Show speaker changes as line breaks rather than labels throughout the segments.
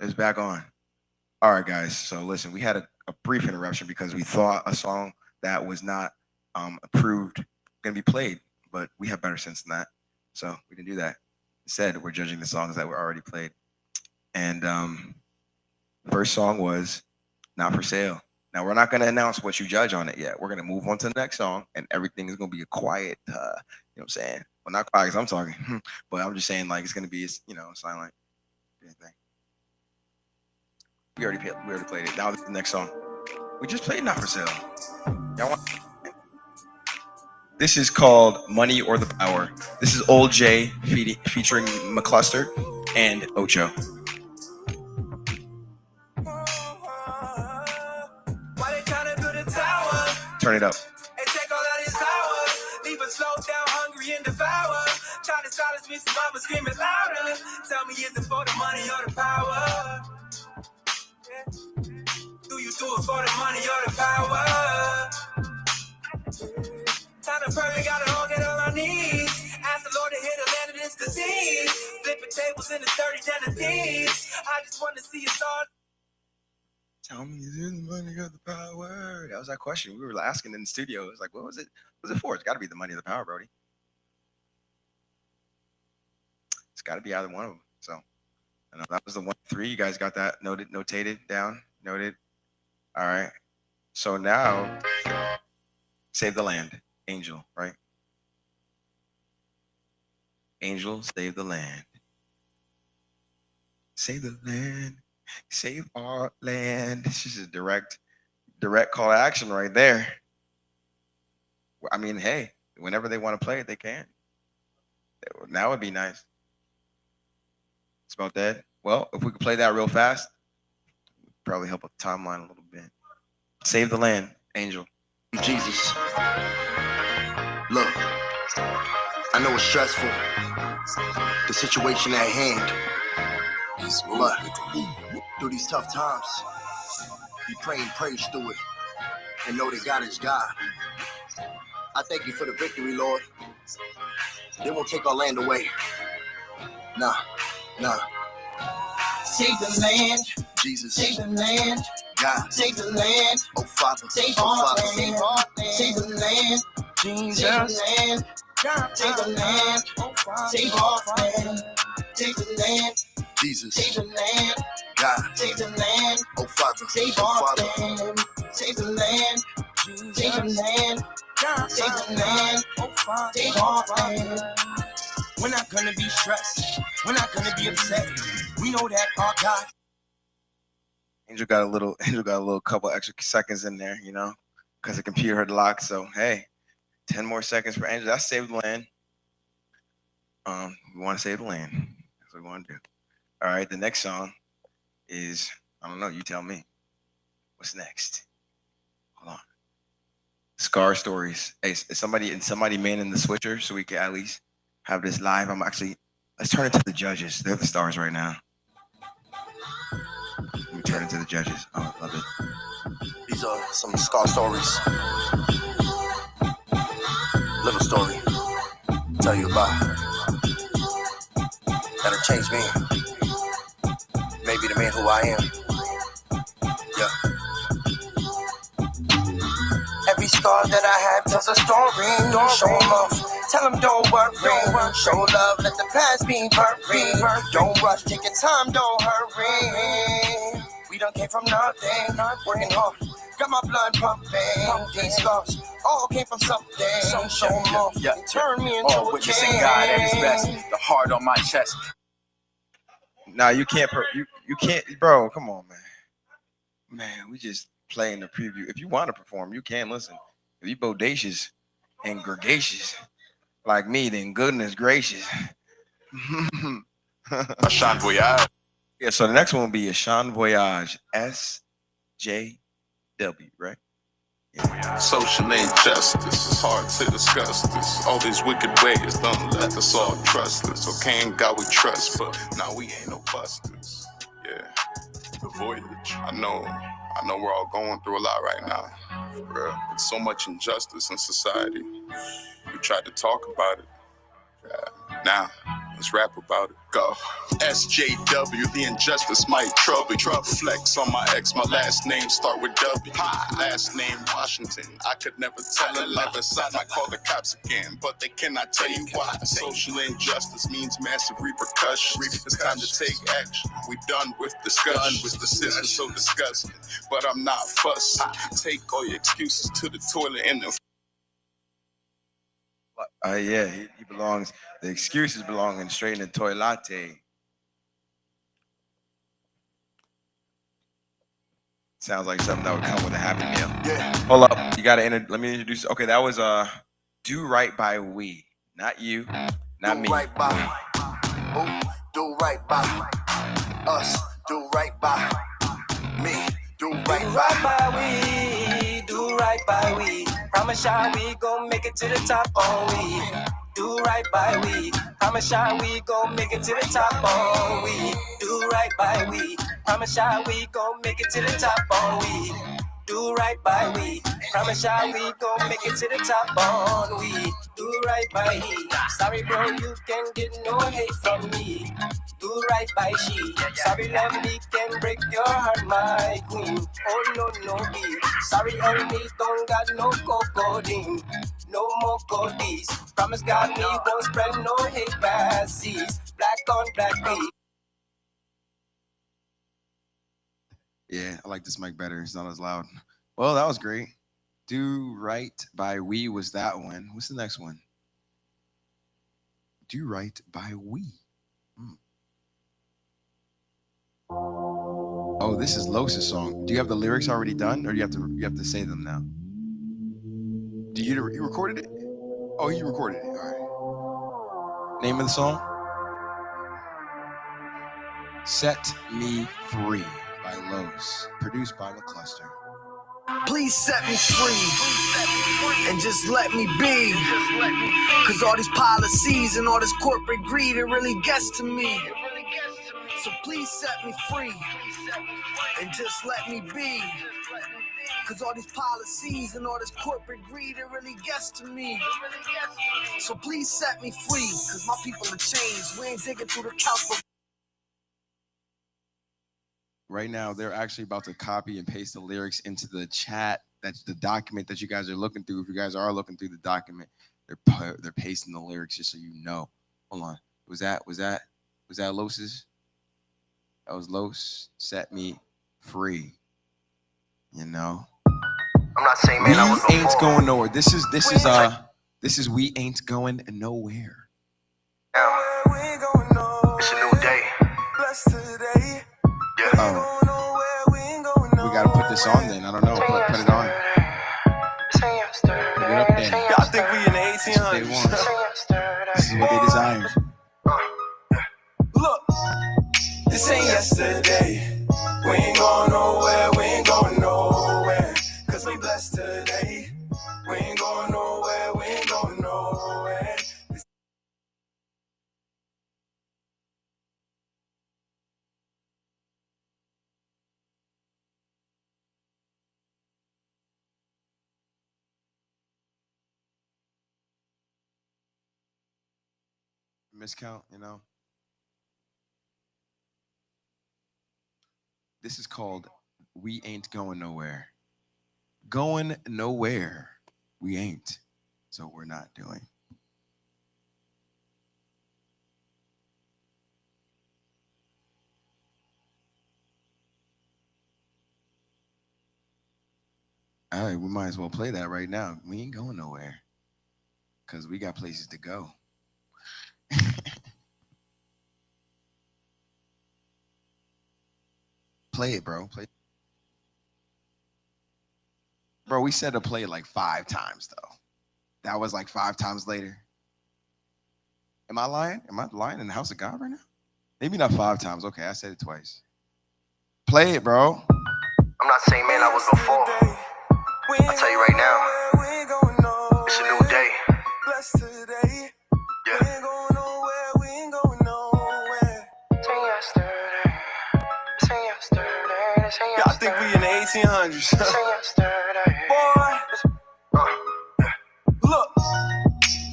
It's back on. All right, guys. So listen, we had a brief interruption because we thought a song that was not approved going to be played, but we have better sense than that. So we didn't do that. Instead, we're judging the songs that were already played. And first song was Not for Sale. Now, we're not going to announce what you judge on it yet. We're going to move on to the next song, and everything is going to be a quiet, you know what I'm saying? Well, not quiet because I'm talking, but I'm just saying, like, it's going to be, silent. Anything. We already played it. Now this is the next song. We just played Not for Sale. Y'all want? This is called Money or the Power. This is Old J featuring McCluster and Ocho. Turn it up. And take all that his power. Leave us slow down, hungry and devour. Try to silence me, so mama screaming louder. Tell me, is it for the money or the power? Do you do it for the money or the power? Time to pray, we gotta all get on our knees. Ask the Lord to heal the land of this disease. Flipping tables in the 30 Genevieve. I just want to see us all. Tell me, is it the money or the power? That was our question. We were asking in the studio. It was like, what was it? What was it for? It's got to be the money or the power, Brody. It's got to be either one of them. So, I know that was the 1-3. You guys got that notated down? Noted. All right. So now, Save the Land. Angel, right? Angel, save the land. Save the land. Save our land. This is a direct call to action right there. I mean, hey, whenever they want to play it, they can. Now would be nice. It's about that. Well, if we could play that real fast, probably help a timeline a little bit. Save the land, Angel.
Jesus. Look, I know it's stressful, the situation at hand, but through these tough times, you pray and praise through it, and know that God is God. I thank you for the victory, Lord. They won't take our land away. Nah.
Save the land,
Jesus.
save the land,
God.
save the land,
Oh Father,
save
oh
our
Father,
land, save the land,
Jesus.
save the land, save the land, save our land, save the land,
Jesus.
save the land,
God.
save the land,
Oh Father,
save
oh
our
Father,
land, save the land, save the land, save the land, save our land.
We're not gonna be stressed. We're not gonna be upset. We know that our God.
Angel got a little couple extra seconds in there, because the computer had locked. So hey, 10 more seconds for Angel. That's Save the Land. We want to save the land. That's what we want to do. All right, the next song is, I don't know, you tell me. What's next? Hold on. Scar Stories. Hey, is somebody manning the switcher so we can at least have this live? Let's turn it to the judges. They're the stars right now. Let me turn it to the judges. Oh, I love it.
These are some Scar stories. Little story. Tell you about. That'll change me. Maybe the man who I am. Yeah. Every scar that I have tells a story. Don't show them off. Tell them don't worry. Show love, let the past be buried. Don't rush, take your time, don't hurry. We done came from nothing, working hard. Got my blood pumping. These scars all came from something. Show them off. Turn me into a
witnessing
king.
God at his best. The heart on my chest.
Nah, you can't. You can't, bro. Come on, man. Man, we just playing the preview. If you want to perform, you can listen. If you bodacious and gregarious like me, then goodness gracious.
Sean Voyage.
Yeah. So the next one will be a Sean Voyage, SJW, right?
Social injustice, it's hard to discuss this. All these wicked ways, don't let us all trust this. Okay, in God we trust, but now we ain't no busters. Yeah, the voyage. I know we're all going through a lot right now. For real. There's so much injustice in society. We tried to talk about it. Now, Let's rap about it. Go. SJW, the injustice might trouble. Flex on my ex, my last name start with W. Last name Washington, I could never tell a lie. I call the cops again, but they cannot tell you why. Social injustice means massive repercussions. It's time to take action. We done with discussion. The system's so disgusting, but I'm not fussed. Take all your excuses to the toilet and then
Yeah, he belongs. The excuses belong in straight in the toilet. Sounds like something that would come with a Happy Meal.
Yeah.
Hold up, you gotta let me introduce. Okay, that was "Do Right by We," not you, not me.
Do right by. Ooh, do right by us. Do right by me. Do right by.
we, do right by we. Promise y'all we gon' make it to the top on we. Do right by we. Promise y'all we gon' make it to the top on we. Do right by we. Promise y'all we gon' make it to the top on we. Do right by we. Promise y'all we gon' make it to the top on we. Do right by he. Sorry bro, you can get no hate from me. Do right by she. Sorry love me can break your heart, my queen. Oh no no be. Sorry only don't got no codeine. No more codies. Promise God me won't spread no hate bad seas. Black on black beat.
Yeah, I like this mic better. It's not as loud. Well, that was great. "Do Right by We" was that one. What's the next one? "Do Right by We." Oh, this is Los's song. Do you have the lyrics already done, or do you have to say them now? Do you recorded it? Oh, you recorded it. All right. Name of the song? "Set Me Free" by Los, produced by McCluster.
Please set me free and just let me be. Cause all these policies and all this corporate greed, it really gets to me. So please set me free and just let me be. Cause all these policies and all this corporate greed, it really gets to me. So please set me free, cause my people are changed. We ain't digging through the couch for
Right now, they're actually about to copy and paste the lyrics into the chat. That's the document that you guys are looking through. If you guys are looking through the document, they're pasting the lyrics just so you know. Hold on. Was that Los's? That was Los. "Set Me Free." You know.
I'm not saying man, I was
We ain't going nowhere. This is "We Ain't Going Nowhere."
It's a new day. Yeah.
We gotta put this on then. I don't know. Put it on. Put it up there.
Y'all think we in the
This is what they
1800s?
want. This is what they desired.
Look, this ain't yesterday. We ain't going nowhere, we ain't going nowhere. Cause we blessed today. We ain't going nowhere, we ain't going nowhere.
Miscount, you know. This is called "We Ain't Going Nowhere." Going nowhere. We ain't. So we're not doing. All right, we might as well play that right now. We ain't going nowhere because we got places to go. Play it, bro. Play. Bro, we said to play it like 5 times, though. That was like 5 times later. Am I lying? Am I lying in the house of God right now? Maybe not 5 times. Okay, I said it twice. Play it, bro.
I'm not saying man, I was before. I'll tell you right now. It's a new day. Yeah.
Y'all think we in the 1800s? Boy, look,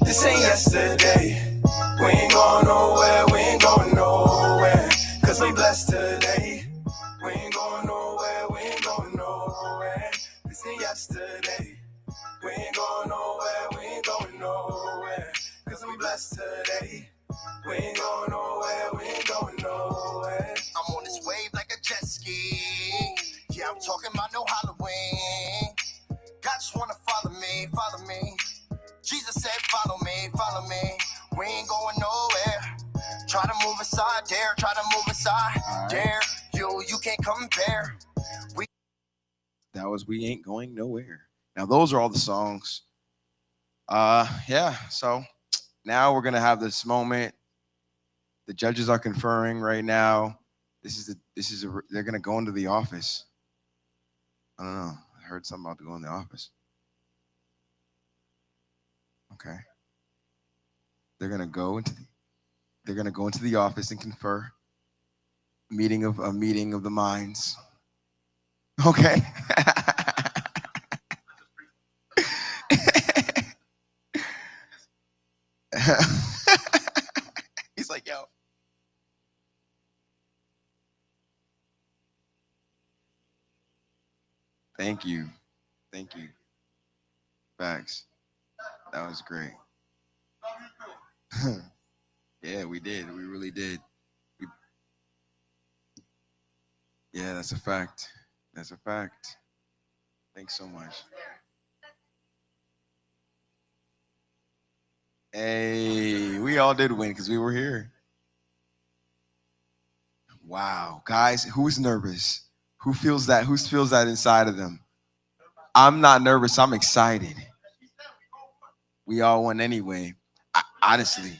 this ain't yesterday. We ain't going nowhere, we ain't going nowhere. Cause we blessed today. We ain't going nowhere, we ain't going nowhere. This ain't yesterday. We ain't going nowhere, we ain't going nowhere. Cause I'm blessed today. We ain't going nowhere, we ain't going nowhere.
I'm on this wave like a jet ski. Yeah, I'm talking about no Halloween. God just wanna follow me, follow me. Jesus said, follow me. We ain't going nowhere. Try to move aside, dare. Try to move aside, dare. You can't compare.
That was We Ain't Going Nowhere. Now those are all the songs. Yeah. So now we're gonna have this moment. The judges are conferring right now. They're gonna go into the office. I don't know. I heard something about to go in the office. Okay. They're gonna go into the office and confer. A meeting of the minds. Okay. He's like, yo. Thank you. Facts. That was great. Yeah, we did. We really did. Yeah, that's a fact. Thanks so much. Hey, we all did win because we were here. Wow, guys, who's nervous? Who feels that? Who feels that inside of them? I'm not nervous. I'm excited. We all won anyway. Honestly,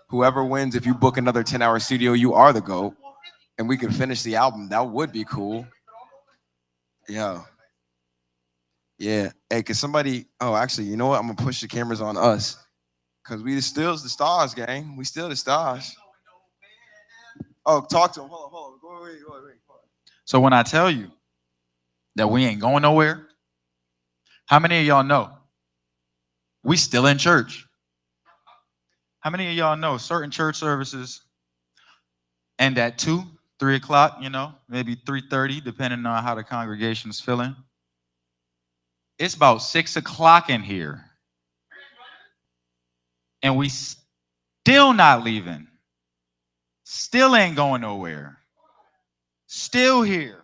whoever wins, if you book another 10-hour studio, you are the GOAT. And we can finish the album. That would be cool. Yeah. Yeah. Hey, can somebody, oh, actually, you know what? I'm going to push the cameras on us. Because we still the stars, gang. We still the stars. Oh, talk to him. Hold on. Go away.
So when I tell you that we ain't going nowhere, how many of y'all know we still in church? How many of y'all know certain church services end at 2, 3 o'clock, maybe 3:30, depending on how the congregation's feeling? It's about 6 o'clock in here. And we still not leaving. Still ain't going nowhere. Still here.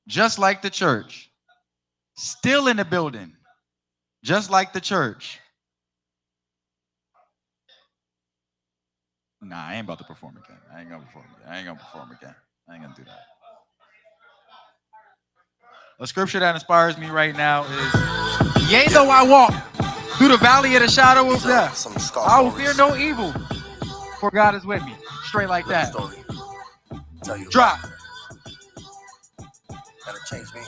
Just like the church. Still in the building. Just like the church. Nah, I ain't about to perform again. I ain't gonna perform again. I ain't gonna do that. A scripture that inspires me right now is, yea, though I walk through the valley of the shadow of death, I will fear no evil, for God is with me. Straight like that. Drop.
That'll change me.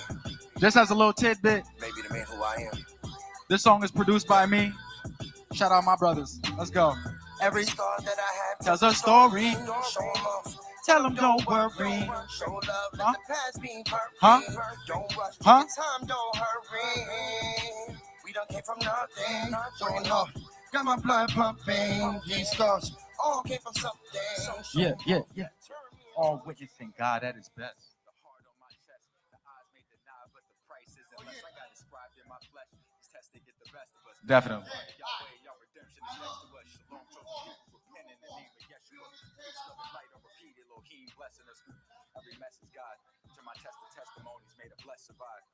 Just as a little tidbit,
Maybe the man who I am.
this song is produced by me. Shout out my brothers. Let's go. Every
scar that I have
tells a story.
Show 'em off.
Tell them don't worry.
Show love, let
Huh?
the past be perfect.
Huh?
Don't rush, take
Huh?
your time, don't hurry. We done came from nothing, going up. Got my blood pumping, these scars all came from something.
Yeah. All witnessing God at his best.
The heart on my chest, the eyes may deny, but the price isn't less. I got described in my flesh. These tests, they get the best of us.
Definitely.
Yahweh, your redemption is next to us. Shalom, chosen people, repent in the name of Yeshua. Peace, love, and light, unrepeated, Elohim, blessing us. Every message, God, to my test of testimonies, made a blessed survive.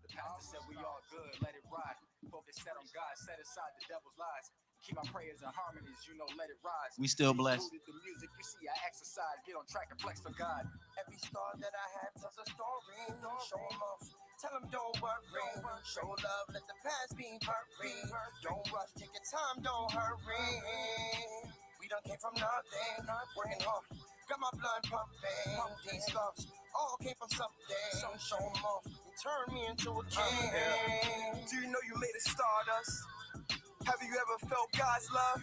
The pastor said we all good, let it ride. Focus set on God, set aside the devil's lies. Keep my prayers and harmonies, let it rise.
We still blessed.
The music, you see, I exercise, get on track and flex for God. Every scar that I have tells a story. Show 'em off, tell 'em don't worry. Show love, let the past be perfect. Don't rush, take your time, don't hurry. We done came from nothing, working hard. Got my blood pumping. These scars all came from something. Show 'em off and turn me into a king.
Do you know you made a stardust? Have you ever felt God's love?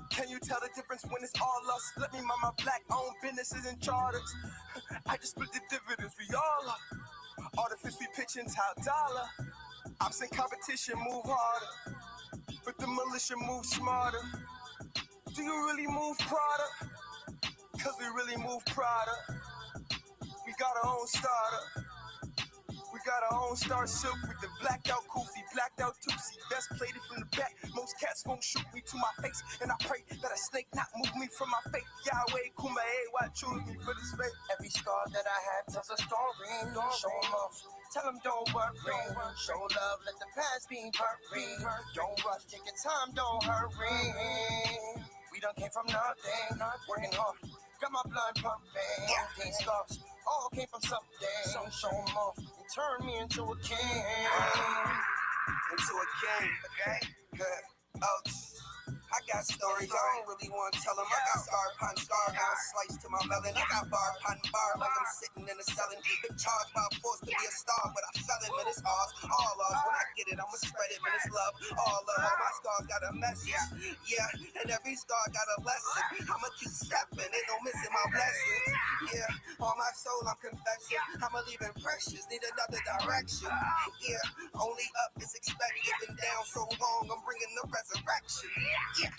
Can you tell the difference when it's all us? Let me mind my black-owned businesses and charters. I just split the dividends, we all are. Artifice we pitching top dollar. Ops in competition, move harder. but the militia move smarter. Do you really move Prada? Cause we really move Prada. We got our own starter. We got our own star silk with the blacked out Koofy, blacked out Tootsie, vest plated from the back. Most cats won't shoot me to my face, and I pray that a snake not move me from my faith. Yahweh Kumbaya, why choose me for this faith? Every scar that I have tells a story. Show 'em off, tell 'em don't worry. Show love, let the past be buried. Don't rush, take your time, don't hurry. We done came from nothing, working hard. Got my blood pumping. These scars all came from something. Show 'em off and turn me into a king. Into a king, okay? Good. Oh, I got stories, I don't really want to tell them. I got scar upon scar, now slice to my melon. I got bar upon bar, like I'm sitting in a cellin'. Been charged by force to be a star, but I fell it, man, it's ours, all ours. When I get it, I'ma spread it, man, it's love, all love. All my scars got a message, yeah, and every scar got a lesson. I'ma keep stepping, ain't no missing my blessings, yeah. On my soul, I'm confessing, I'ma leave it precious, need another direction, yeah. Only up is expected, been down so long, I'm bringing the resurrection, yeah.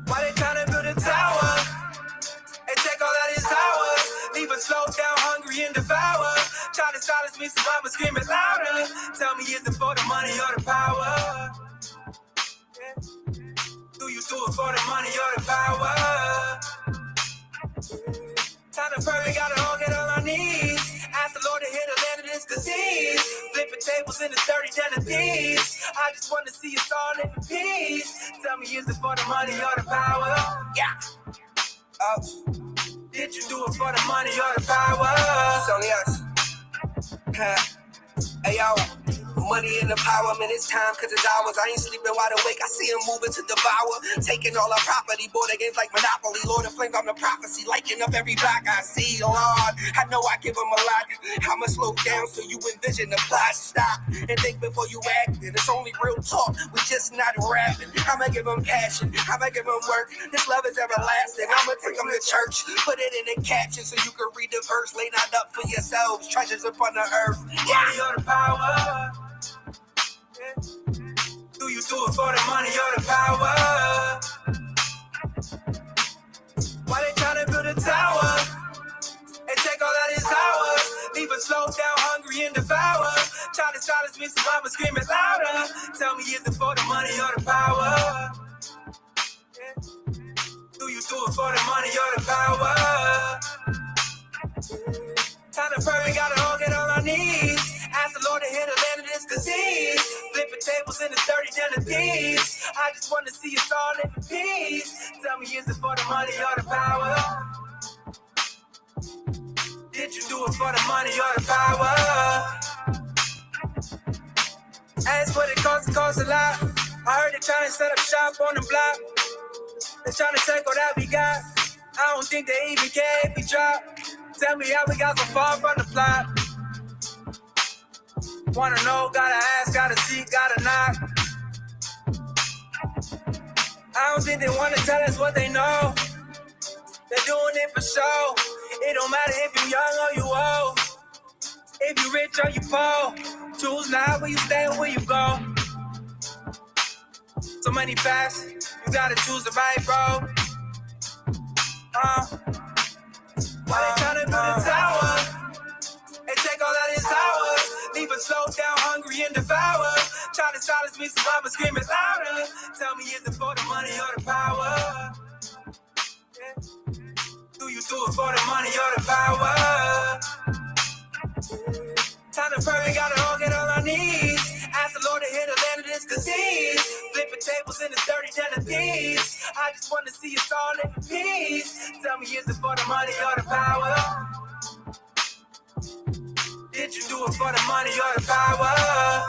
Why they tryna build a tower and take all that is ours? Leave us slow down, hungry and devour. Try to silence me, so I'ma scream it louder. Tell me, is it for the money or the power? Yeah. Do you do it for the money or the power? Time to pray, we gotta all get on our knees. Ask the Lord to heal the land of this disease. Flipping tables in the 30 den of thieves. I just want to see us all live in peace. Tell me, is it for the money or the power? Yeah. Oh. Did you do it for the money or the power? It's only us. Hey yo, money and the power, man, it's time cause it's ours. I ain't sleeping wide awake, I see him moving to devour. Taking all our property, board games like Monopoly. Lord of Flames, I'm the prophecy, lighting up every block I see. Lord, I know I give him a lot. I'ma slow down so you envision the plot. Stop and think before you act. And it's only real talk, we just not rapping. I'ma give him passion, I'ma give him work. This love is everlasting, I'ma take him to church. Put it in a caption so you can read the verse. Lay that up for yourselves, treasures upon the earth. Yeah, you're the power. Yeah. Do you do it for the money or the power? Why they tryna build a tower and take all that is ours? Leave us slow down, hungry and devour. Try to silence me, so I'ma scream it louder. Tell me, is it for the money or the power? Yeah. Do you do it for the money or the power? Time to pray, we gotta all get on our knees. Ask the Lord to heal the land of this disease. Flipping tables in the 30 den of thieves. I just want to see us all live in peace. Tell me, is it for the money or the power? Did you do it for the money or the power? Ask what it costs a lot. I heard they trying to set up shop on the block. They trying to take all that we got. I don't think they even care if we drop. Tell me how we got so far from the plot. Wanna know, gotta ask, gotta see, gotta knock. I don't think they wanna tell us what they know. They're doing it for show. It don't matter if you young or you old. If you rich or you poor. Choose now where you stay and where you go. So many paths, you gotta choose the right road. Why they tryna build a tower and take all that is ours? Leave us slow down, hungry and devour. Try to silence me, so I'ma scream it louder. Tell me, is it for the money or the power? Yeah. Do you do it for the money or the power? Time to pray, we gotta all get on our knees. Ask the Lord to heal the land of this disease. Flipping tables in the 30 den of thieves. I just want to see us all live in peace. Tell me, is it for the money or the power? Did you do it for the money or the power?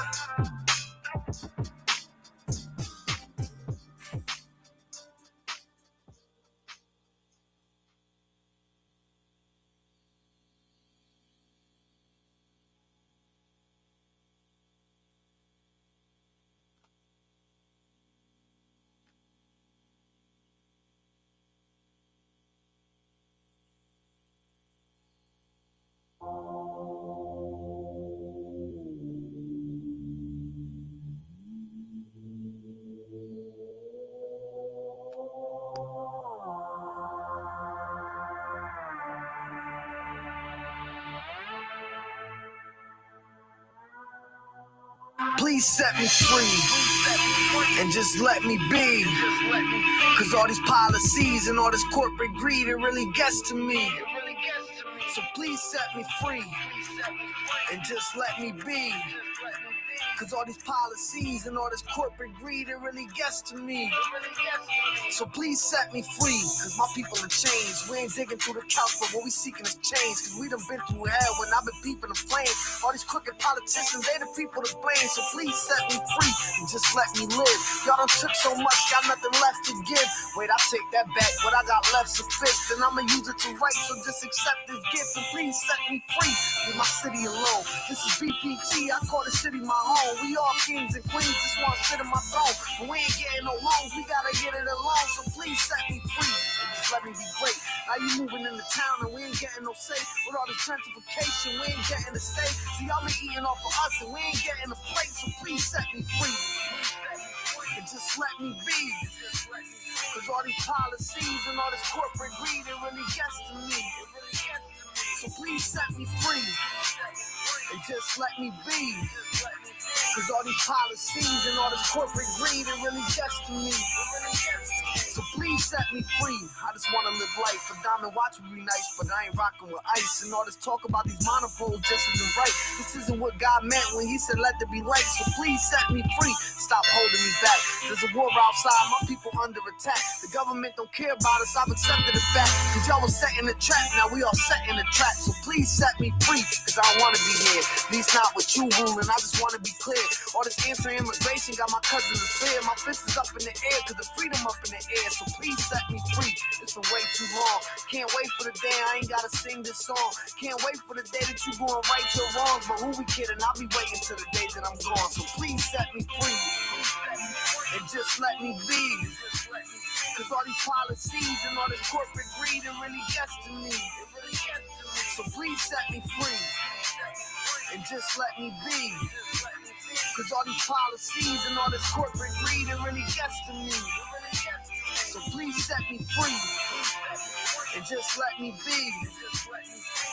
Please set me free and just let me be. Cause all these policies and all this corporate greed, it really gets to me. So please set me free and just let me be. Cause all these policies and all this corporate greed, it really gets to me. So please set me free, cause my people are changed. We ain't digging through the couch, but what we seeking is change. Cause we done been through hell when I've been peeping the flames. All these crooked politicians, they the people to blame. So please set me free and just let me live. Y'all done took so much, got nothing left to give. Wait, I take that back, what I got left's a fist. And I'ma use it to right, so just accept this gift. And please set me free, leave my city alone. This is BPT, I call the city my home. own. We all kings and queens, just want to sit in my throne. But we ain't getting no loans, we gotta get it alone. So please set me free, and just let me be great. Now you moving into town and we ain't getting no safe. With all this gentrification, we ain't getting a stay. See, y'all been eating off of us and we ain't getting a plate. So please set me free, and just let me be. Cause all these policies and all this corporate greed, it really gets to me. So please set me free, and just let me be. Cause all these policies and all this corporate greed, it really gets to me. So please set me free. I just wanna live life. A diamond watch would be nice, but I ain't rocking with ice. And all this talk about these monopoles just isn't right. This isn't what God meant when he said let there be light. So please set me free. Stop holding me back. There's a war outside, my people under attack. The government don't care about us, I've accepted the fact. Cause y'all was setting the trap, now we all set in the trap. So please set me free, cause I don't wanna be here. At least not with you ruling, I just wanna be clear. All this anti-immigration got my cousins in fear. My fist is up in the air, cause the freedom up in the air. So please set me free, it's been way too long. Can't wait for the day I ain't gotta sing this song. Can't wait for the day that you gonna right your wrongs. But who we kidding, I'll be waiting till the day that I'm gone. So please set me free, and just let me be. Cause all these policies and all this corporate greed, it really gets to me. So please set me free, and just let me be. Cause all these policies and all this corporate greed, it really gets to me. So please set me free, and just let me be.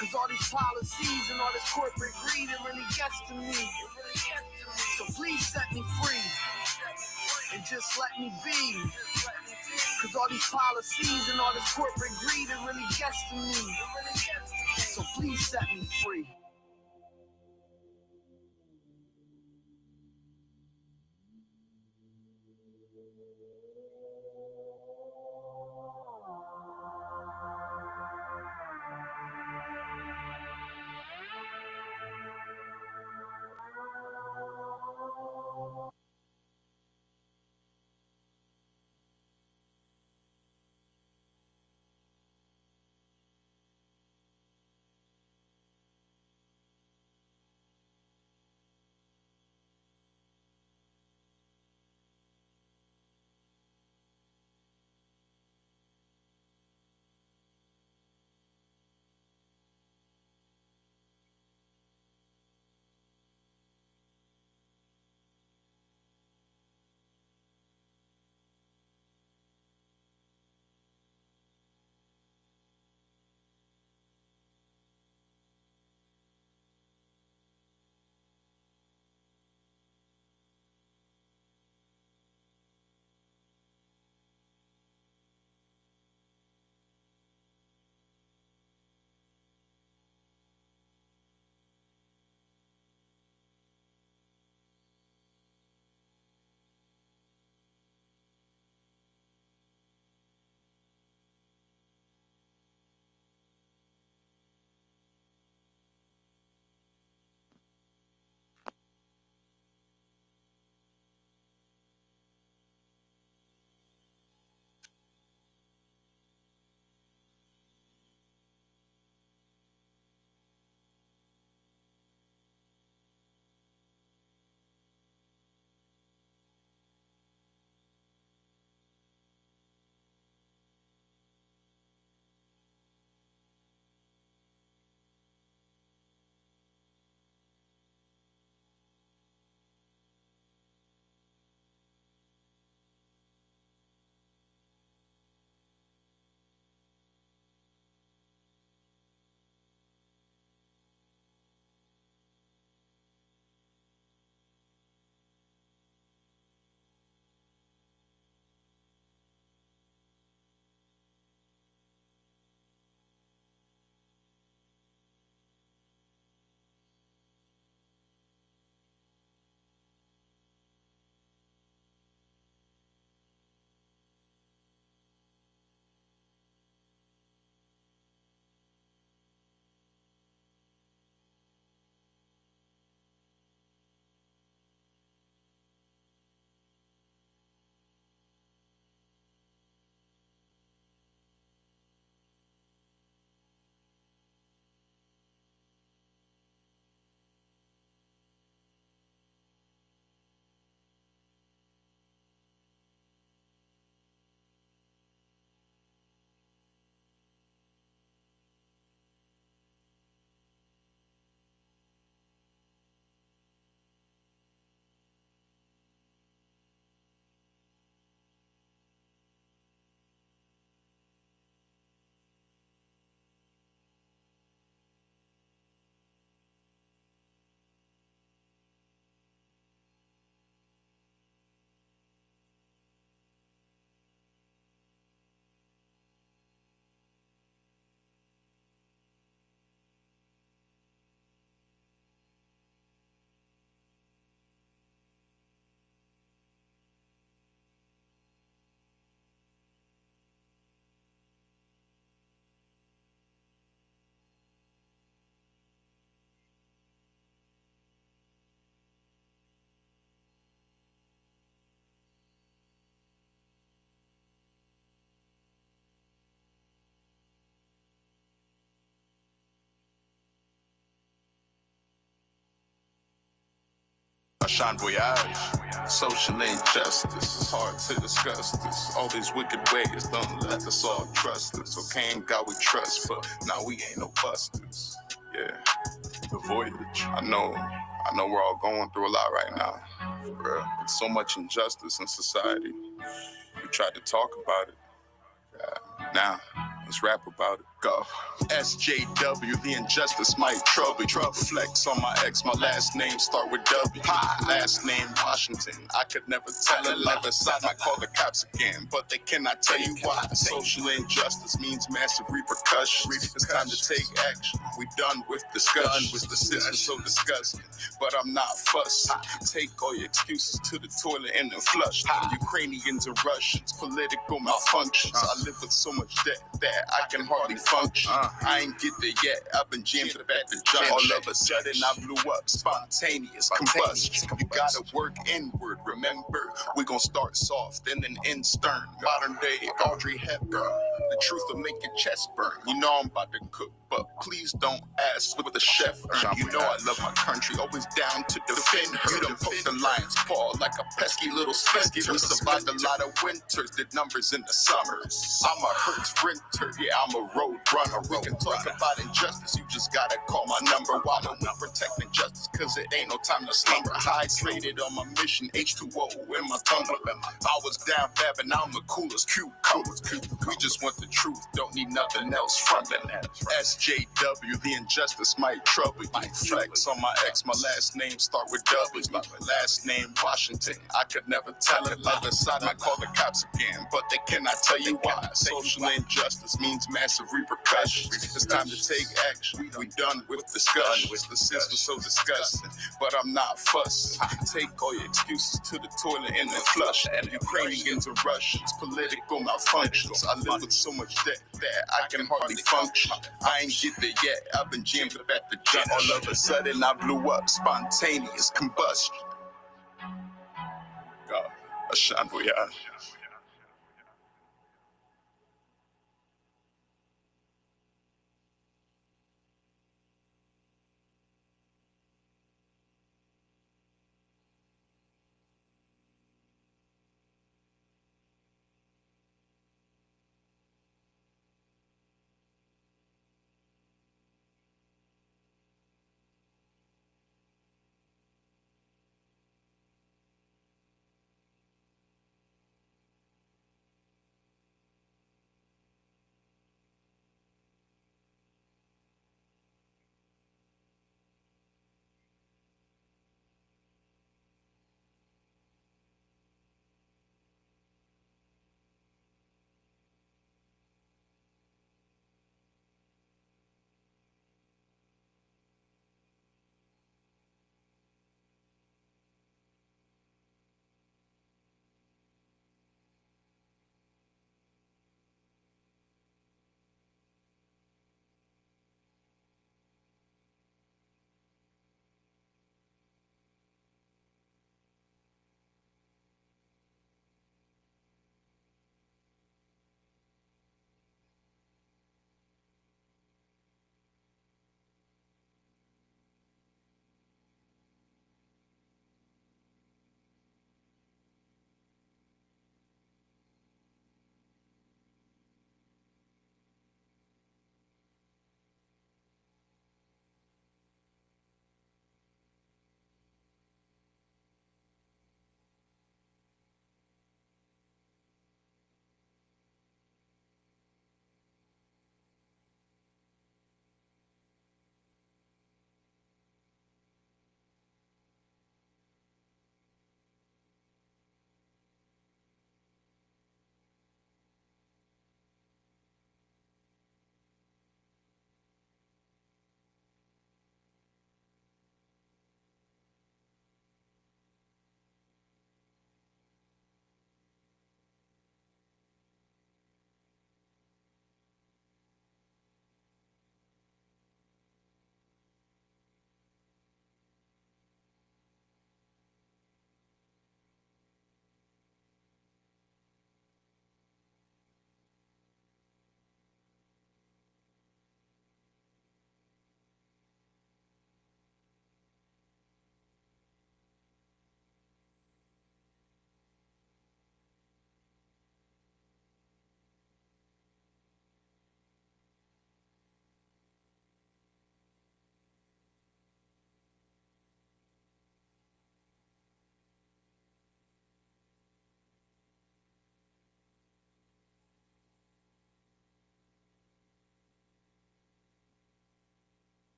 Cause all these policies and all this corporate greed, it really gets to me. So please set me free, and just let me be. Cause all these policies and all this corporate greed, it really gets to me. So please set me free.
A Jean Voyage. Social injustice, it's hard to discuss this. All these wicked ways, don't let us all trust this. Okay, in God we trust, but now we ain't no busters. Yeah, the voyage. I know we're all going through a lot right now. For real. It's so much injustice in society. We tried to talk about it. Now, let's rap about it. Go. SJW, the injustice might trouble you. Flex on my ex, my last name start with W. Last name Washington, I could never tell a lie. I call the cops again, but they cannot tell you why. Social injustice means massive repercussions. It's time to take action. We done with discussion. The system's so disgusting, but I'm not fussed. Take all your excuses to the toilet and then flush. Ukrainians and Russians, political malfunctions. I live with so much debt that I can hardly function. I ain't get there yet, I've been jammed up at the junction. All of a sudden I blew up, spontaneous combustion. You gotta work inward, remember. We gon' start soft and then end stern. Modern day Audrey Hepburn. The truth will make your chest burn. You know I'm about to cook, but please don't ask what the chef earned. You know I love my country, always down to defend her. You done poked the lion's paw like a pesky little splinter. We survived a lot of winters, did numbers in the summers. I'm a Hertz renter, yeah, I'm a road runner. We can talk about injustice, you just gotta call my number. Why don't we protect injustice? Cause it ain't no time to slumber. Hydrated on my mission, H2O in my tumbler. I was down bad, but now I'm the coolest cucumber. We just want the truth, don't need nothing else from it. SJW, the injustice might trouble you. Flex on my ex, my last name start with W. My last name Washington, I could never tell it. Other side, I call the cops again, but they cannot tell you why. Social injustice means massive repercussions. It's time to take action. We done with discussion. The system's so disgusting, but I'm not fussing. Take all your excuses to the toilet and then flush. Ukrainians and Russians, political malfunctions. I live with so much debt that I can hardly function. I ain't get there yet, I've been jammed up at the junction. All of a sudden I blew up, spontaneous combustion. God, a Jean Voyage.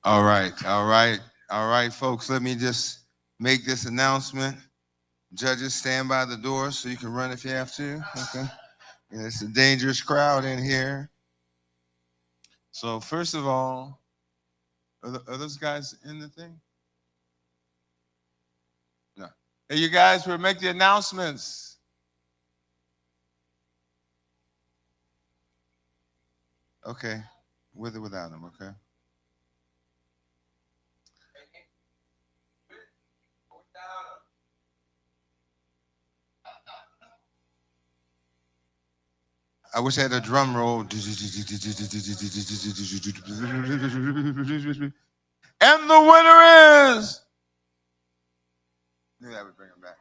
All right, folks. Let me just make this announcement. Judges, stand by the door so you can run if you have to. Okay. And it's a dangerous crowd in here. So first of all, are those guys in the thing? No. Hey, you guys, we'll make the announcements. Okay. With or without them, okay? I wish I had a drum roll. And the winner is. Knew that would bring him back.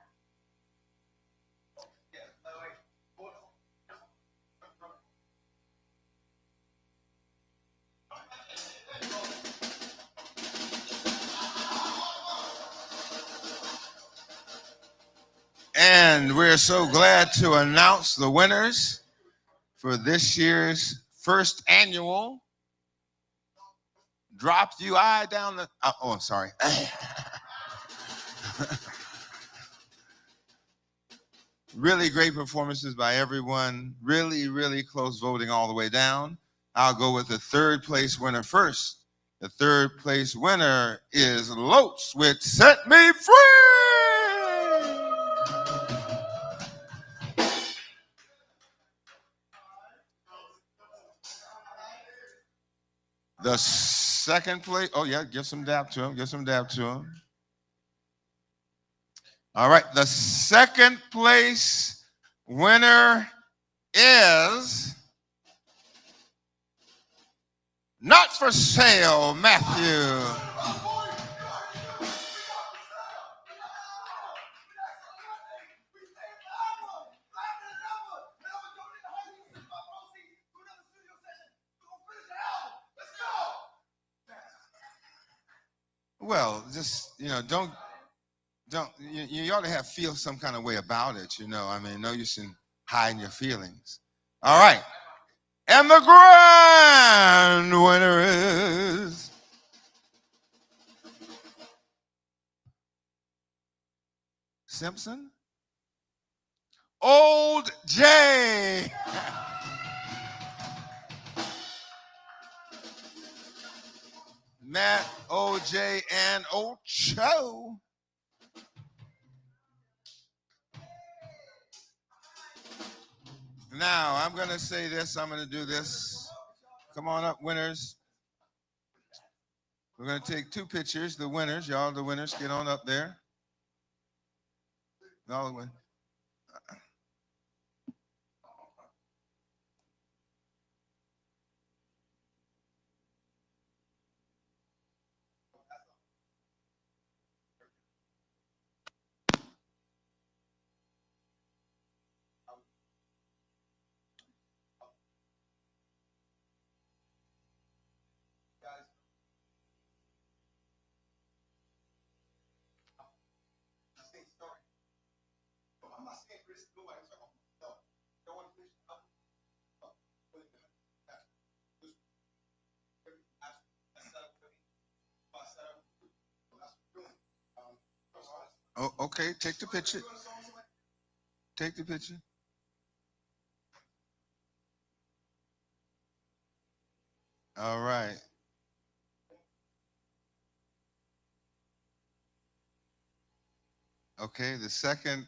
And we're so glad to announce the winners for this year's first annual Drop You Eye Down the. Oh, I'm sorry. Really great performances by everyone. Really, really close voting all the way down. I'll go with the third place winner first. The third place winner is Loach with Set Me Free. The second place, oh yeah, give some dap to him, give some dap to him. All right, the second place winner is Not For Sale, Matthew. Well, just, don't you ought to feel some kind of way about it, I mean, no use in hiding your feelings. All right. And the grand winner is Simpson? Old J. Matt, OJ, and Ocho. Now, I'm going to say this. I'm going to do this. Come on up, winners. We're going to take two pictures. The winners, y'all, the winners, get on up there. All the winners. Oh, okay, take the picture. Take the picture. All right. Okay, the second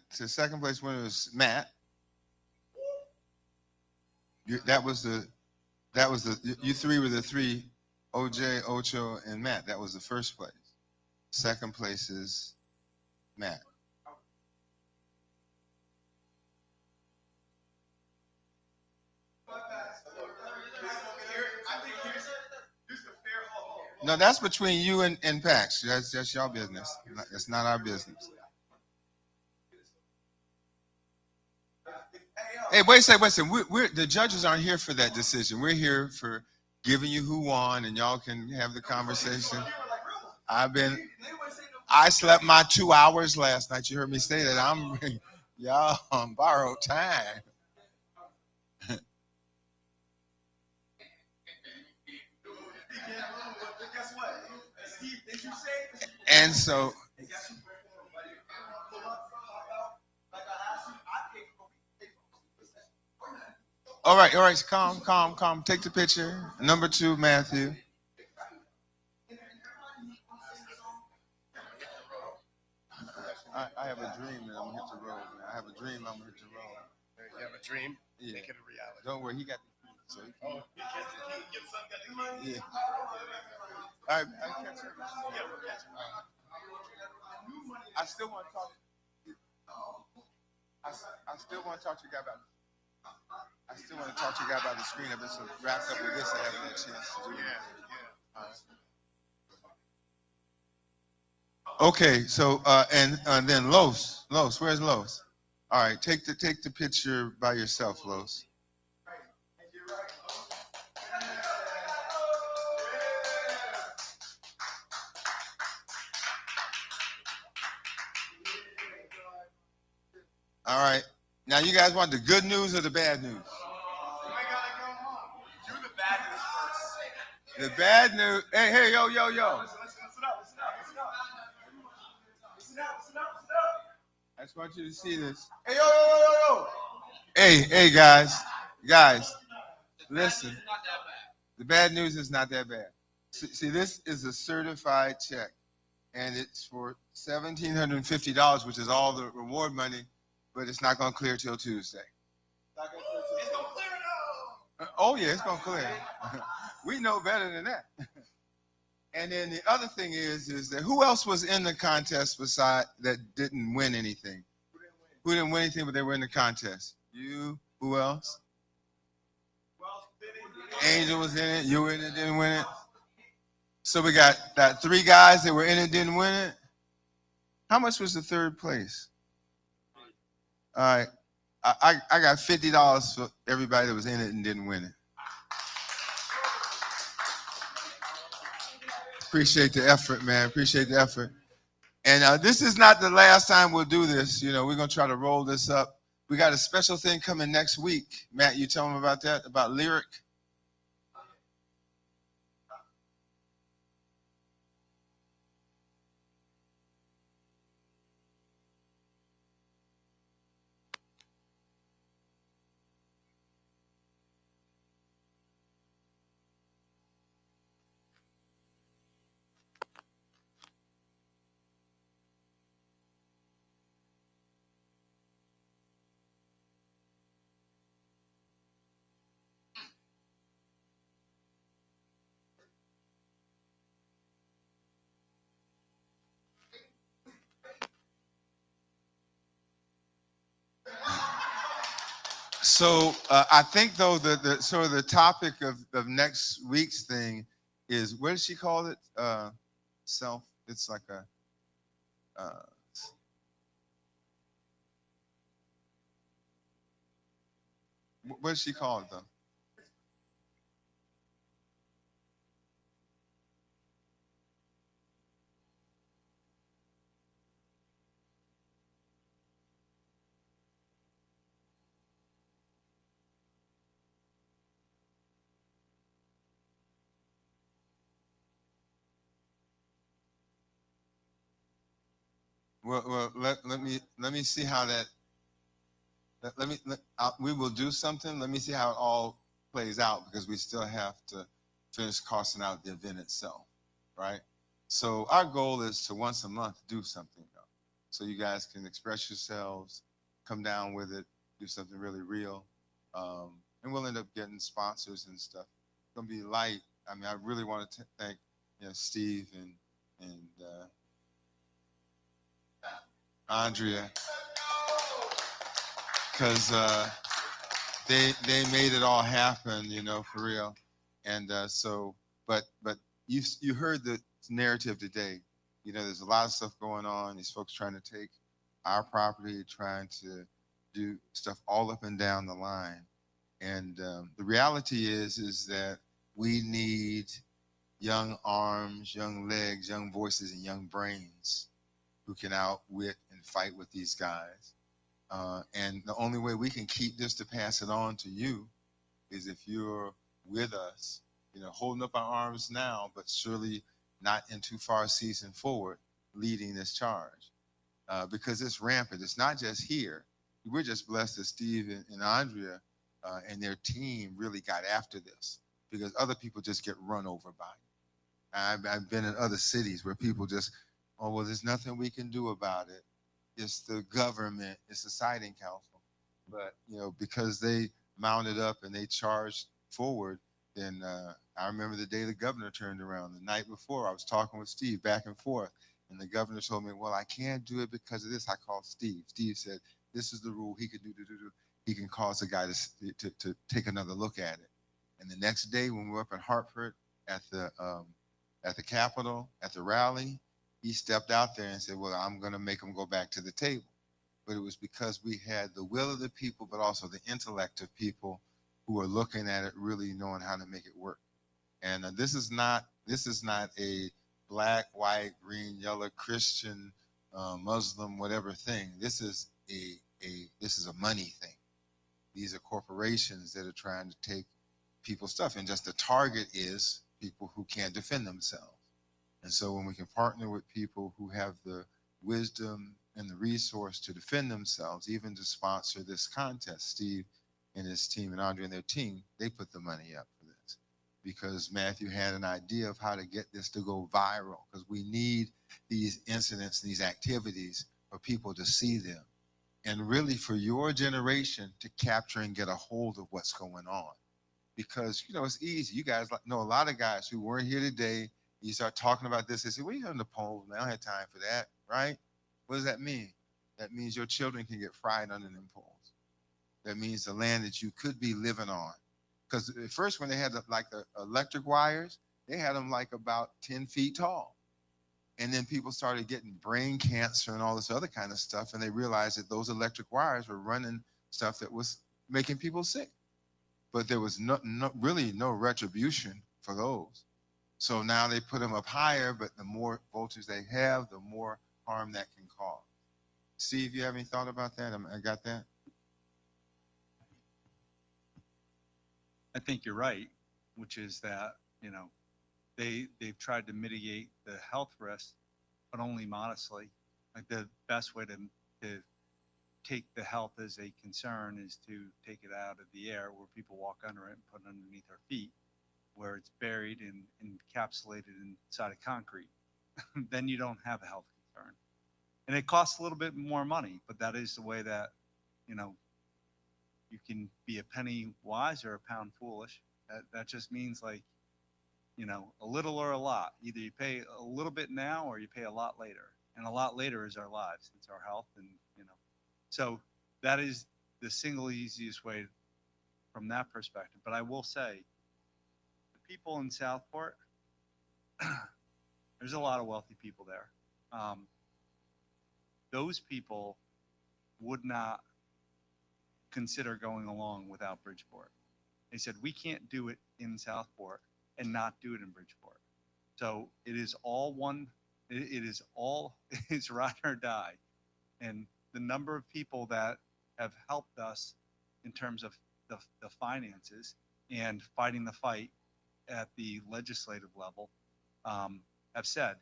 place winner is Matt. You three were the three, OJ, Ocho, and Matt. That was the first place. Second place is Matt. No, that's between you and Pax. That's y'all business. It's not our business. Hey, wait a second. We're the judges aren't here for that decision. We're here for giving you who won, and y'all can have the conversation. I slept my 2 hours last night. You heard me say that. Y'all on borrowed time. And so, all right, calm. Take the picture. Number 2, Matthew. I have a dream that I'm gonna hit the road, man. I have a dream I'm gonna hit the road.
You have a dream?
Yeah.
Make it a reality.
Don't worry, he got the key. So he can, yeah. All right, I'll catch you. I still want to talk. I still want to talk to you guys about. I still want to talk to you guys about the screen. I've been so wrapped up with this, I haven't had a chance to do it. Okay, so and then Los, where's Los? All right, take the picture by yourself, Los. All right, now you guys want the good news or the bad news? The bad news. Hey, yo. I just want you to see this. Hey, yo. Hey, guys, listen. The bad news is not that bad. See, this is a certified check, and it's for $1,750, which is all the reward money, but it's not going to clear till Tuesday. It's going to clear now. Oh yeah, it's going to clear. We know better than that. And then the other thing is that who else was in the contest beside that didn't win anything? Who didn't win anything, but they were in the contest? You. Who else? Angel was in it. You were in it, didn't win it. So we got 3 guys that were in it, didn't win it. How much was the 3rd place? All right. I got $50 for everybody that was in it and didn't win it. Appreciate the effort, man. Appreciate the effort. And this is not the last time we'll do this. You know, we're going to try to roll this up. We got a special thing coming next week. Matt, you tell them about that, about Lyric? So I think though the sort of the topic of next week's thing is, what did she call it? Self. It's like a. What did she call it though? Well, let me see how that. We will do something. Let me see how it all plays out, because we still have to finish costing out the event itself, right? So our goal is to once a month do something, though, so you guys can express yourselves, come down with it, do something really real, and we'll end up getting sponsors and stuff. It's gonna be light. I mean, I really want to thank Steve and Andrea, because they made it all happen, for real. And but you heard the narrative today. There's a lot of stuff going on. These folks trying to take our property, trying to do stuff all up and down the line. And the reality is that we need young arms, young legs, young voices, and young brains who can outwit and fight with these guys. And the only way we can keep this to pass it on to you is if you're with us, holding up our arms now, but surely not in too far a season forward, leading this charge because it's rampant. It's not just here. We're just blessed that Steve and Andrea and their team really got after this because other people just get run over by it. I've been in other cities where people just, oh, well, there's nothing we can do about it. It's the government, it's the siting council. But, because they mounted up and they charged forward, then I remember the day the governor turned around. The night before, I was talking with Steve back and forth. And the governor told me, well, I can't do it because of this. I called Steve. Steve said, this is the rule. He could do. He can cause the guy to take another look at it. And the next day when we were up in Hartford at the Capitol, at the rally, he stepped out there and said, well, I'm going to make him go back to the table. But it was because we had the will of the people, but also the intellect of people who are looking at it, really knowing how to make it work. And this is not a black, white, green, yellow, Christian, Muslim, whatever thing. This is a money thing. These are corporations that are trying to take people's stuff, and just the target is people who can't defend themselves. And so when we can partner with people who have the wisdom and the resource to defend themselves, even to sponsor this contest, Steve and his team and Andre and their team, they put the money up for this because Matthew had an idea of how to get this to go viral, because we need these incidents, these activities for people to see them, and really for your generation to capture and get a hold of what's going on. Because, it's easy. You guys know a lot of guys who weren't here today. You start talking about this, they say, well, you're on the polls, man. I don't have time for that, right? What does that mean? That means your children can get fried under them poles. That means the land that you could be living on. Because at first, when they had the electric wires, they had them like about 10 feet tall. And then people started getting brain cancer and all this other kind of stuff. And they realized that those electric wires were running stuff that was making people sick. But there was really no retribution for those. So now they put them up higher, but the more voltage they have, the more harm that can cause. Steve, you have any thought about that? I got that?
I think you're right, which is that, they've tried to mitigate the health risks, but only modestly. Like the best way to take the health as a concern is to take it out of the air where people walk under it and put it underneath their feet, where it's buried and encapsulated inside of concrete. Then you don't have a health concern. And it costs a little bit more money, but that is the way that, you can be a penny wise or a pound foolish. That just means a little or a lot. Either you pay a little bit now or you pay a lot later. And a lot later is our lives. It's our health. And, so that is the single easiest way from that perspective. But I will say, the people in Southport, there's a lot of wealthy people there. Those people would not consider going along without Bridgeport. They said, we can't do it in Southport and not do it in Bridgeport. So it is all it's ride or die. And the number of people that have helped us in terms of the finances and fighting the fight at the legislative level have said,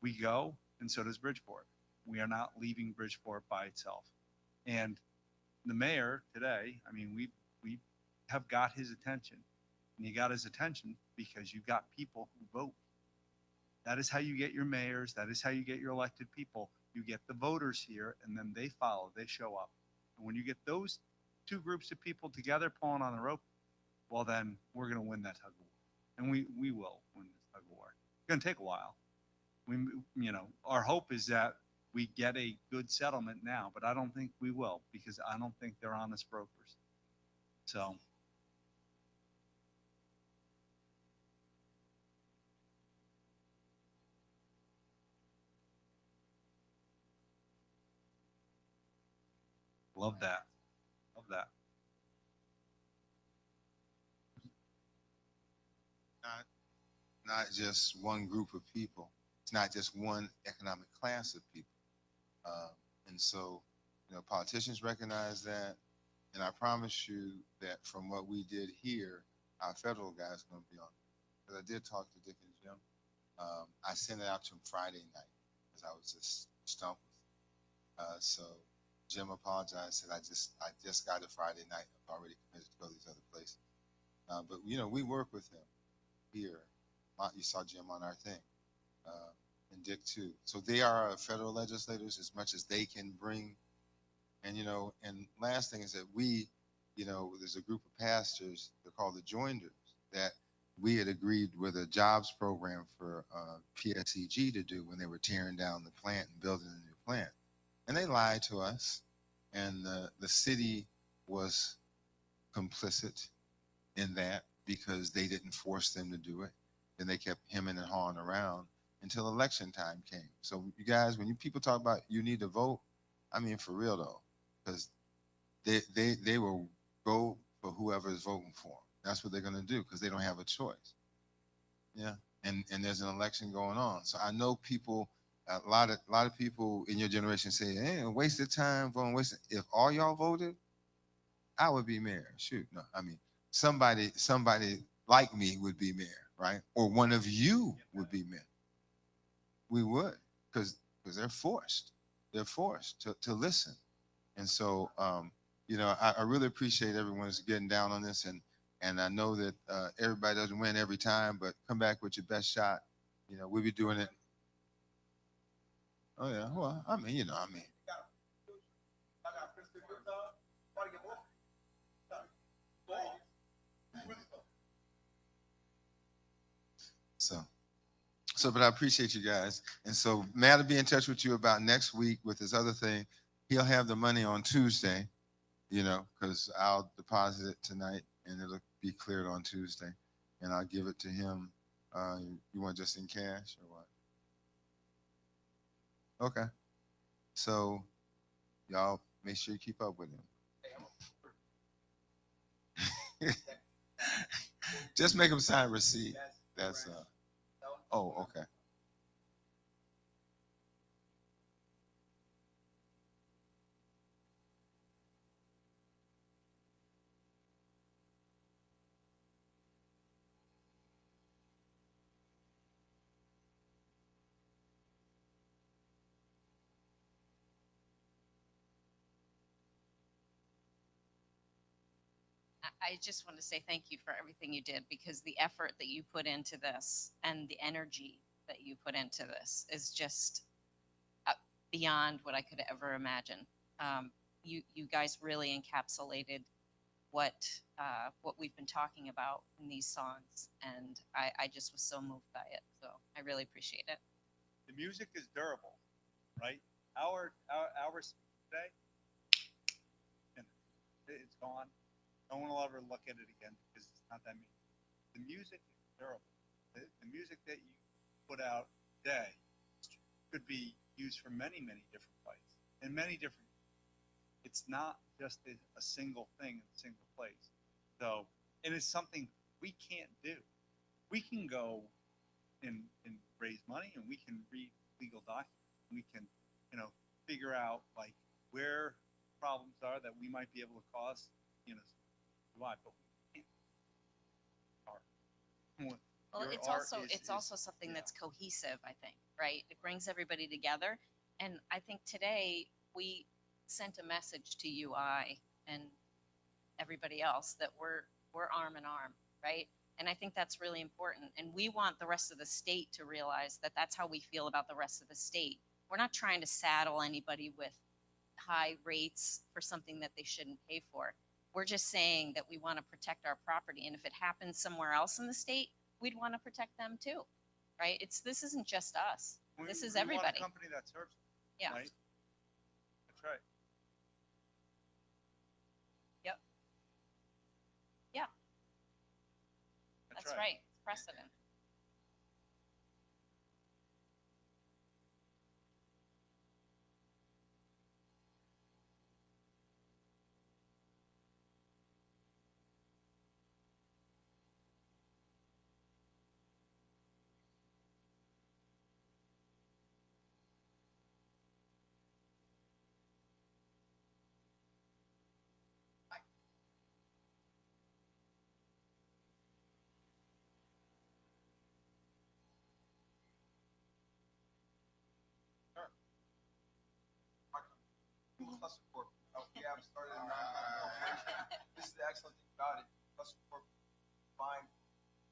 we go, and so does Bridgeport. We are not leaving Bridgeport by itself. And the mayor today, we have got his attention. And you got his attention because you got people who vote. That is how you get your mayors. That is how you get your elected people. You get the voters here, and then they follow. They show up. And when you get those two groups of people together pulling on the rope, well, then we're going to win that tug of war. And we will win this tug of war. It's going to take a while. Our hope is that we get a good settlement now, but I don't think we will, because I don't think they're honest brokers. So. Love that. Love that.
Not just one group of people. It's not just one economic class of people. And so, politicians recognize that. And I promise you that from what we did here, our federal guys are going to be on it. Because I did talk to Dick and Jim. I sent it out to them Friday night. because I was just stumped. So Jim apologized, said I just got it Friday night. I've already committed to go to these other places. But we work with him here. You saw Jim on our thing, and Dick too. So they are our federal legislators as much as they can bring. And and last thing is that there's a group of pastors, they're called the Joinders, that we had agreed with a jobs program for PSEG to do when they were tearing down the plant and building a new plant. And they lied to us, and the city was complicit in that because they didn't force them to do it. Then they kept hemming and hawing around until election time came. So you guys, when people talk about you need to vote, I mean for real though, because they will go for whoever is voting for them. That's what they're going to do because they don't have a choice. Yeah, and there's an election going on, so I know people. A lot of people in your generation say, "Hey, wasted time voting, wasted." If all y'all voted, I would be mayor. Shoot, no, I mean somebody like me would be mayor, right? Or one of you would be mayor. We would, because they're forced. They're forced to listen, and so I really appreciate everyone's getting down on this, and I know that everybody doesn't win every time, but come back with your best shot. We'll be doing it. Oh yeah, well, I mean. But I appreciate you guys, and so Matt will be in touch with you about next week with this other thing. He'll have the money on Tuesday, because I'll deposit it tonight, and it'll be cleared on Tuesday, and I'll give it to him. You want just in cash or what? Okay. So y'all make sure you keep up with him. Just make him sign receipt. That's oh, okay.
I just want to say thank you for everything you did, because the effort that you put into this and the energy that you put into this is just beyond what I could ever imagine. You guys really encapsulated what we've been talking about in these songs, and I just was so moved by it. So I really appreciate it.
The music is durable, right? Our today, and it's gone. No one will ever look at it again because it's not that mean. The music is durable. The music that you put out today could be used for many, many different places in many different. It's not just a single thing in a single place. So, and it's something we can't do. We can go and raise money, and we can read legal documents. We can, figure out like where problems are that we might be able to cause, why, but we can't.
Well,
Your
it's
art
also something that's cohesive, I think, right? It brings everybody together. And I think today we sent a message to UI and everybody else that we're arm in arm, right? And I think that's really important. And we want the rest of the state to realize that that's how we feel about the rest of the state. We're not trying to saddle anybody with high rates for something that they shouldn't pay for. We're just saying that we want to protect our property. And if it happens somewhere else in the state, we'd want to protect them too, right? This isn't just us. This is everybody.
Want a company that serves.
Yeah.
Right? That's right.
Yep. Yeah. That's right. It's precedent.
started in this is the excellent thing about it. Plus, for find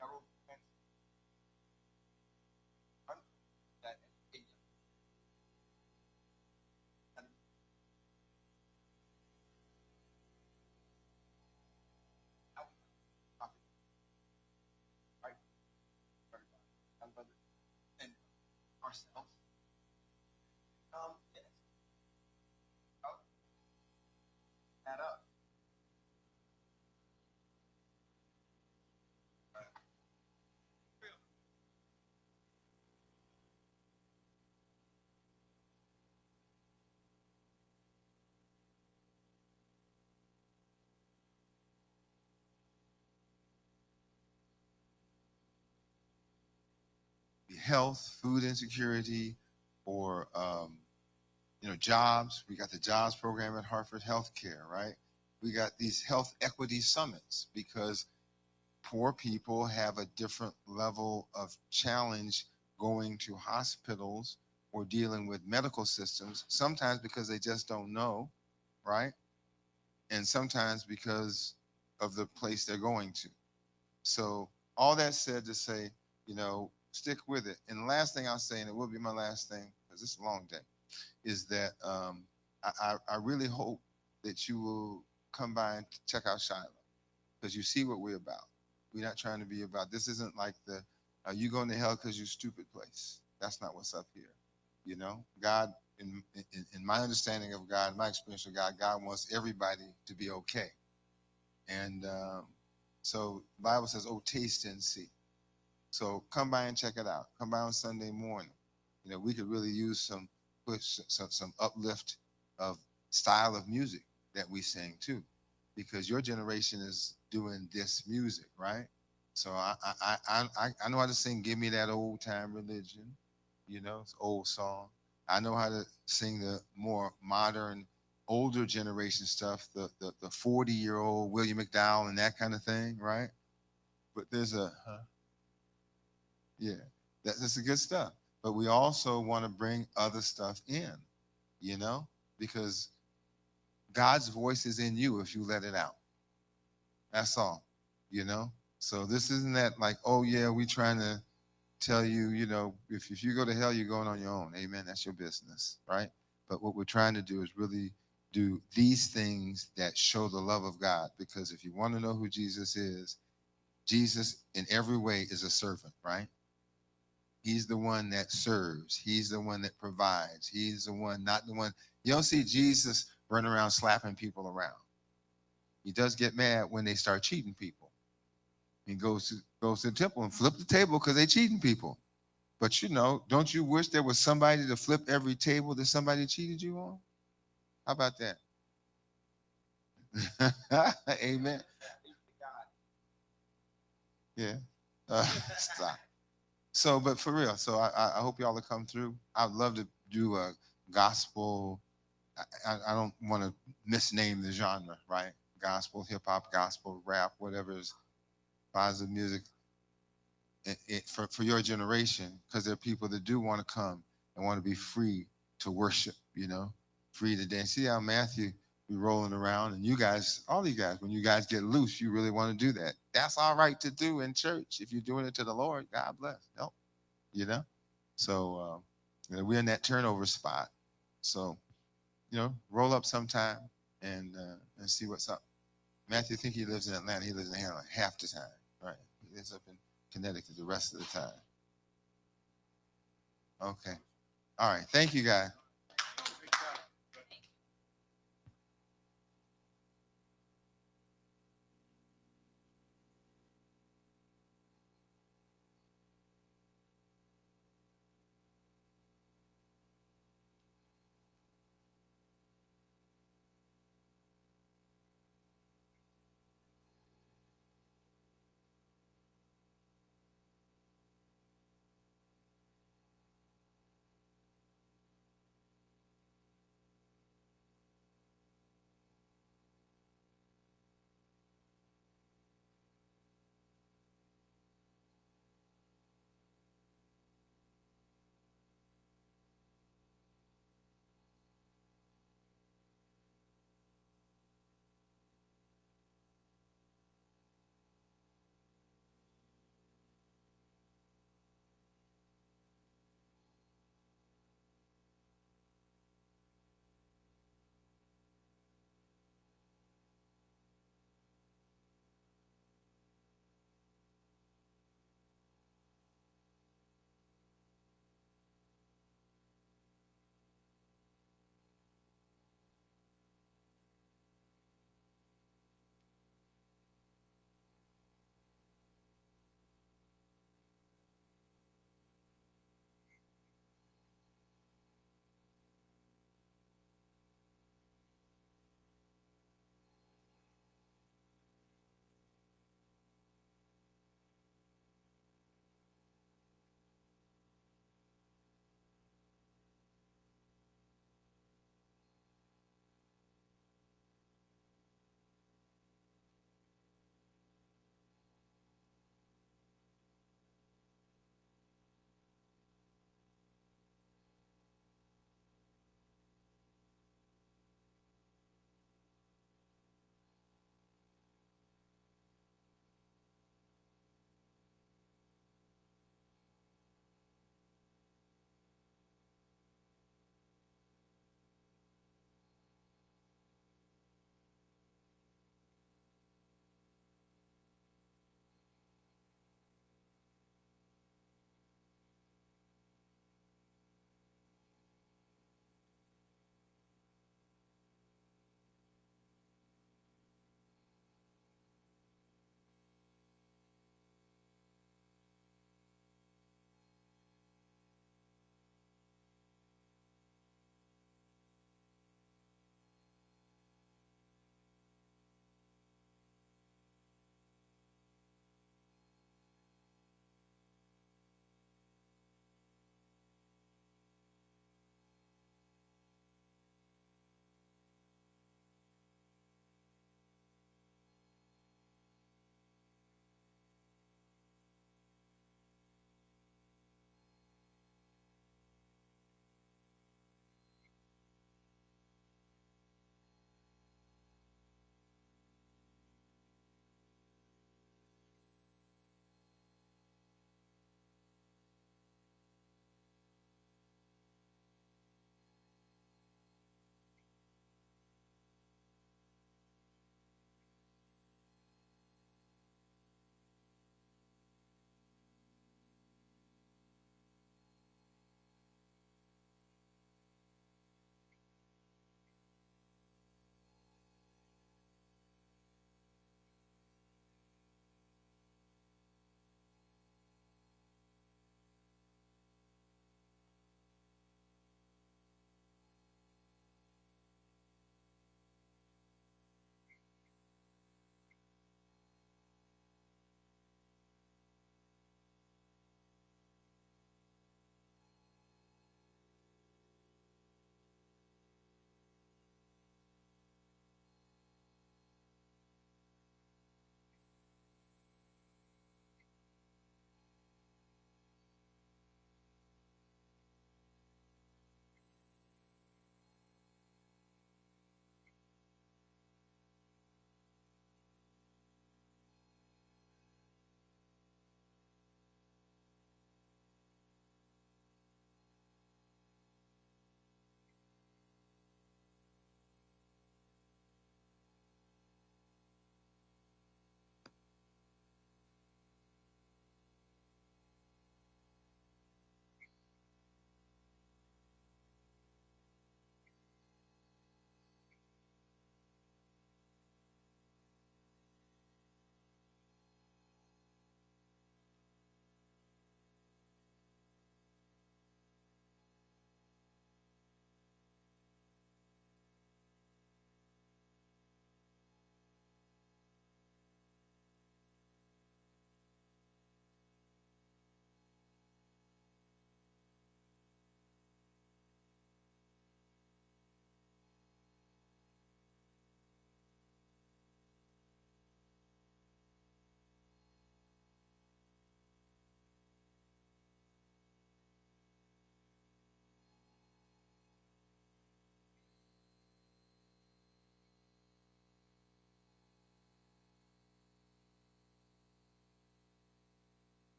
several events that and ourselves. Yes. Add up.
Health, food insecurity, or jobs. We got the jobs program at Hartford Healthcare, right? We got these health equity summits because poor people have a different level of challenge going to hospitals or dealing with medical systems, sometimes because they just don't know, right? And sometimes because of the place they're going to. So all that said to say, stick with it. And the last thing I'll say, and it will be my last thing, because it's a long day, is that I really hope that you will come by and check out Shiloh, because you see what we're about. We're not trying to be about, this isn't like the, you going to hell because you stupid place. That's not what's up here. God, in my understanding of God, my experience with God, God wants everybody to be okay. And so the Bible says, oh, taste and see. So come by and check it out. Come by on Sunday morning. We could really use some uplift of style of music that we sing too, because your generation is doing this music, right? So I know how to sing "Give Me That Old Time Religion," it's an old song. I know how to sing the more modern, older generation stuff, the 40-year-old William McDowell and that kind of thing, right? But there's that's the good stuff. But we also want to bring other stuff in, because God's voice is in you if you let it out. That's all, So this isn't that like, oh yeah, we trying to tell you, if you go to hell, you're going on your own. Amen. That's your business, right? But what we're trying to do is really do these things that show the love of God. Because if you want to know who Jesus is, Jesus in every way is a servant, right? He's the one that serves. He's the one that provides. He's the one, not the one. You don't see Jesus running around slapping people around. He does get mad when they start cheating people. He goes to the temple and flip the table because they cheating people. But don't you wish there was somebody to flip every table that somebody cheated you on? How about that? Amen. Yeah. Stop. So, but for real, so I hope y'all will come through. I'd love to do a gospel. I don't want to misname the genre, right? Gospel, hip hop, gospel, rap, whatever is positive music for your generation, because there are people that do want to come and want to be free to worship, free to dance. See how Matthew be rolling around, and you guys, all you guys, when you guys get loose, you really want to do that. That's all right to do in church. If you're doing it to the Lord, God bless. No, So, we're in that turnover spot. So, roll up sometime and see what's up. Matthew, I think he lives in Atlanta. He lives in Atlanta half the time, right? He lives up in Connecticut the rest of the time. Okay. All right. Thank you, guys.